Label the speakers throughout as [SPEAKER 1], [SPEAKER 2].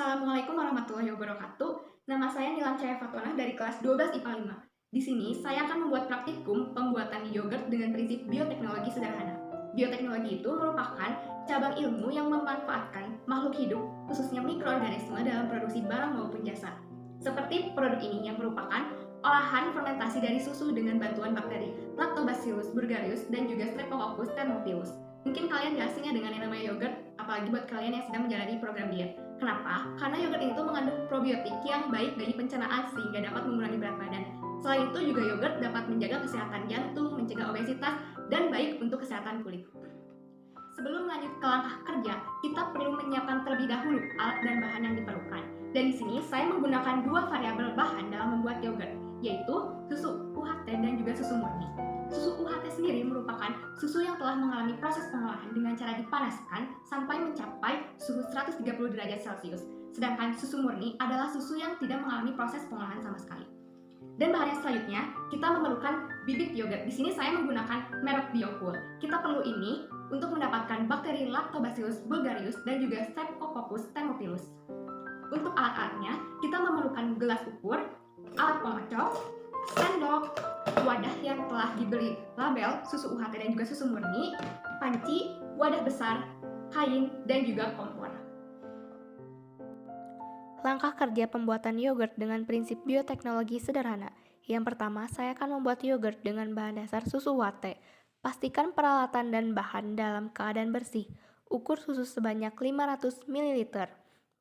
[SPEAKER 1] Assalamualaikum warahmatullahi wabarakatuh. Nama saya Nilam Cahaya Fatonah dari kelas 12 IPA 5. Di sini saya akan membuat praktikum pembuatan yogurt dengan prinsip bioteknologi sederhana. Bioteknologi itu merupakan cabang ilmu yang memanfaatkan makhluk hidup, khususnya mikroorganisme dalam produksi barang maupun jasa. Seperti produk ini yang merupakan olahan fermentasi dari susu dengan bantuan bakteri Lactobacillus burgarius dan juga Streptococcus thermophilus. Mungkin kalian gak asing ya dengan yang namanya yogurt, apalagi buat kalian yang sedang menjalani program diet. Kenapa? Karena yogurt itu mengandung probiotik yang baik bagi pencernaan sehingga dapat mengurangi berat badan. Selain itu juga yogurt dapat menjaga kesehatan jantung, mencegah obesitas, dan baik untuk kesehatan kulit. Sebelum lanjut ke langkah kerja, kita perlu menyiapkan terlebih dahulu alat dan bahan yang diperlukan. Dan di sini saya menggunakan dua variabel bahan dalam membuat yogurt, yaitu susu UHT dan juga susu murni. Susu UHT sendiri merupakan susu yang telah mengalami proses pengolahan dengan cara dipanaskan sampai mencapai suhu 130 derajat Celcius. Sedangkan susu murni adalah susu yang tidak mengalami proses pengolahan sama sekali. Dan bahan yang selanjutnya, kita memerlukan bibit yogurt. Di sini saya menggunakan merek Biocool. Kita perlu ini untuk mendapatkan bakteri Lactobacillus bulgarius dan juga Streptococcus thermophilus. Untuk alat-alatnya, kita memerlukan gelas ukur, alat pengocok, sendok, wadah yang telah diberi label susu UHT dan juga susu murni, panci, wadah besar, kain, dan juga kompor.
[SPEAKER 2] Langkah kerja pembuatan yogurt dengan prinsip bioteknologi sederhana. Yang pertama, saya akan membuat yogurt dengan bahan dasar susu UHT. Pastikan peralatan dan bahan dalam keadaan bersih. Ukur susu sebanyak 500 ml.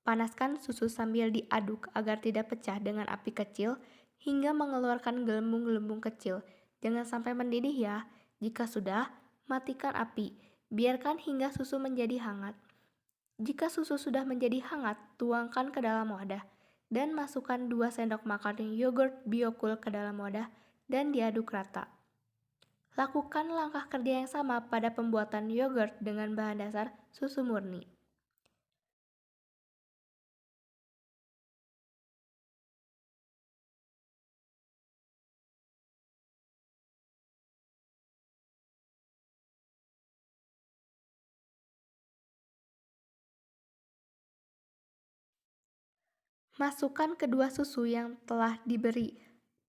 [SPEAKER 2] Panaskan susu sambil diaduk agar tidak pecah dengan api kecil hingga mengeluarkan gelembung-gelembung kecil. Jangan sampai mendidih ya. Jika sudah, matikan api. Biarkan hingga susu menjadi hangat. Jika susu sudah menjadi hangat, tuangkan ke dalam wadah dan masukkan 2 sendok makan yogurt Biocool ke dalam wadah dan diaduk rata. Lakukan langkah kerja yang sama pada pembuatan yogurt dengan bahan dasar susu murni. Masukkan kedua susu yang telah diberi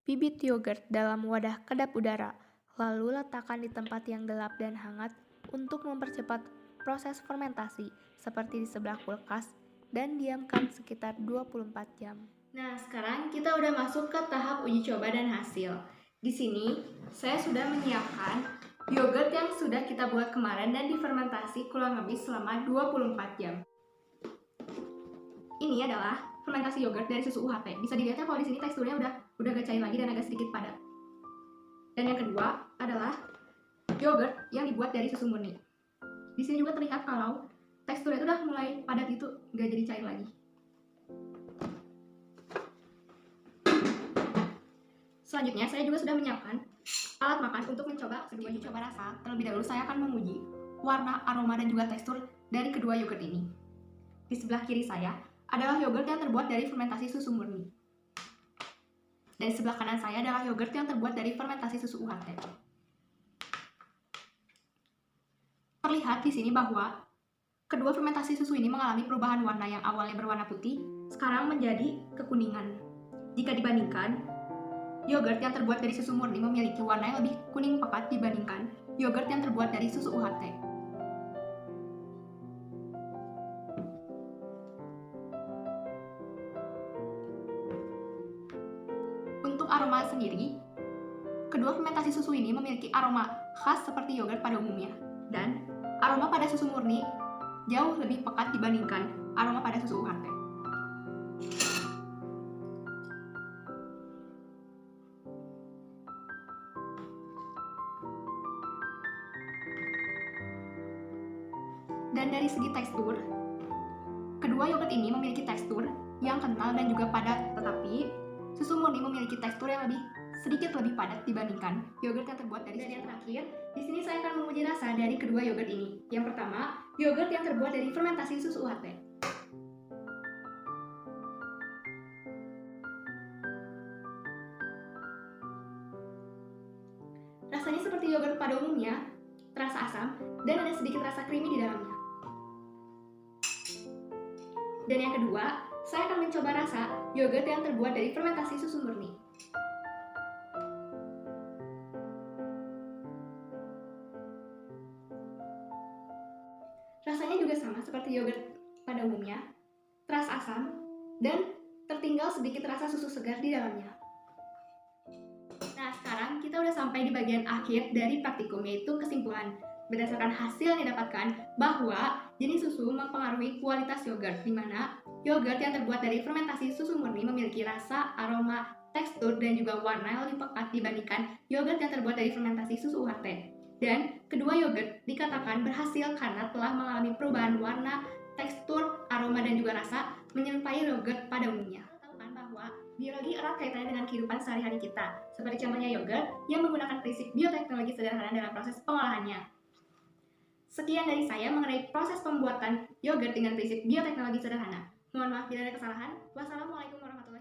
[SPEAKER 2] bibit yogurt dalam wadah kedap udara, lalu letakkan di tempat yang gelap dan hangat untuk mempercepat proses fermentasi seperti di sebelah kulkas dan diamkan sekitar 24 jam.
[SPEAKER 1] Nah, sekarang kita udah masuk ke tahap uji coba dan hasil. Di sini, saya sudah menyiapkan yogurt yang sudah kita buat kemarin dan difermentasi kurang lebih selama 24 jam. Ini adalah fermentasi yogurt dari susu UHT. Bisa dilihatnya kalau di sini teksturnya udah gak cair lagi dan agak sedikit padat. Dan yang kedua adalah yogurt yang dibuat dari susu murni. Di sini juga terlihat kalau teksturnya itu udah mulai padat itu, gak jadi cair lagi. Selanjutnya, saya juga sudah menyiapkan alat makan untuk mencoba kedua uji coba rasa. Terlebih dahulu, saya akan menguji warna, aroma, dan juga tekstur dari kedua yogurt ini. Di sebelah kiri saya adalah yogurt yang terbuat dari fermentasi susu murni. Dan di sebelah kanan saya adalah yogurt yang terbuat dari fermentasi susu UHT. Terlihat di sini bahwa kedua fermentasi susu ini mengalami perubahan warna yang awalnya berwarna putih, sekarang menjadi kekuningan. Jika dibandingkan, yogurt yang terbuat dari susu murni memiliki warna yang lebih kuning pekat dibandingkan yogurt yang terbuat dari susu UHT. Untuk aroma sendiri, kedua fermentasi susu ini memiliki aroma khas seperti yogurt pada umumnya, dan aroma pada susu murni jauh lebih pekat dibandingkan aroma pada susu UHT. Dan dari segi tekstur, kedua yogurt ini memiliki tekstur yang kental dan juga padat, tetapi susu murni memiliki tekstur yang sedikit lebih padat dibandingkan yogurt yang terbuat dari susu. Dan yang terakhir, di sini saya akan menguji rasa dari kedua yogurt ini. Yang pertama, yogurt yang terbuat dari fermentasi susu UHT. Rasanya seperti yogurt pada umumnya, terasa asam dan ada sedikit rasa creamy di dalamnya. Dan yang kedua, Saya akan mencoba rasa yogurt yang terbuat dari fermentasi susu murni. Rasanya juga sama seperti yogurt pada umumnya, terasa asam, dan tertinggal sedikit rasa susu segar di dalamnya. Nah, sekarang kita udah sampai di bagian akhir dari praktikum, yaitu kesimpulan. Berdasarkan hasil yang didapatkan bahwa jenis susu mempengaruhi kualitas yogurt, di mana yogurt yang terbuat dari fermentasi susu murni memiliki rasa, aroma, tekstur, dan juga warna yang lebih pekat dibandingkan yogurt yang terbuat dari fermentasi susu UHT. Dan kedua yogurt dikatakan berhasil karena telah mengalami perubahan warna, tekstur, aroma, dan juga rasa menyerupai yogurt pada umumnya. Tahu kan bahwa biologi erat kaitannya dengan kehidupan sehari-hari kita, seperti contohnya yogurt yang menggunakan prinsip bioteknologi sederhana dalam proses pengolahannya. Sekian dari saya mengenai proses pembuatan yogurt dengan prinsip bioteknologi sederhana. Mohon maaf bila ada kesalahan. Wassalamualaikum warahmatullahi wabarakatuh.